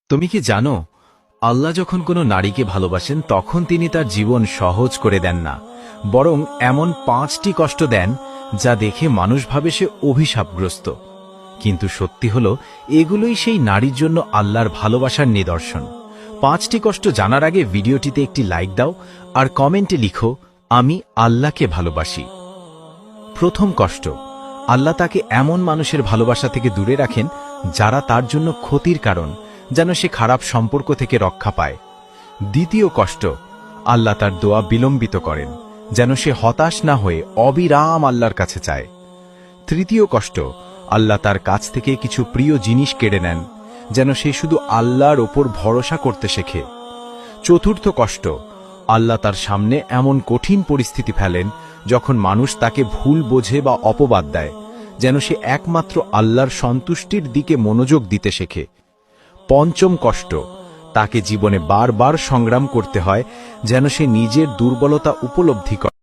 তুমি কি জানো, আল্লাহ যখন কোনো নারীকে ভালোবাসেন তখন তিনি তার জীবন সহজ করে দেন না, বরং এমন 5টি কষ্ট দেন যা দেখে মানুষ ভাবে সে অভিশাপগ্রস্ত। কিন্তু সত্যি হলো, এগুলোই সেই নারীর জন্য আল্লাহর ভালোবাসার নিদর্শন। 5টি কষ্ট জানার আগে ভিডিওটিতে একটি লাইক দাও আর কমেন্টে লিখো, আমি আল্লাহকে ভালোবাসি। প্রথম কষ্ট, আল্লাহ তাকে এমন মানুষের ভালোবাসা থেকে দূরে রাখেন যারা তার জন্য ক্ষতির কারণ, যেন সে খারাপ সম্পর্ক থেকে রক্ষা পায়। দ্বিতীয় কষ্ট, আল্লাহ তার দোয়া বিলম্বিত করেন যেন সে হতাশ না হয়ে অবিরাম আল্লাহর কাছে চায়। তৃতীয় কষ্ট, আল্লাহ তার কাছ থেকে কিছু প্রিয় জিনিস কেড়ে নেন যেন সে শুধু আল্লাহর ওপর ভরসা করতে শেখে। চতুর্থ কষ্ট, আল্লাহ তার সামনে এমন কঠিন পরিস্থিতি ফেলেন যখন মানুষ তাকে ভুল বোঝে বা অপবাদ দেয়, যেন সে একমাত্র আল্লাহর সন্তুষ্টির দিকে মনোযোগ দিতে শেখে। পঞ্চম কষ্ট, তাকে জীবনে বারবার সংগ্রাম করতে হয় যেন সে নিজের দুর্বলতা উপলব্ধি করে।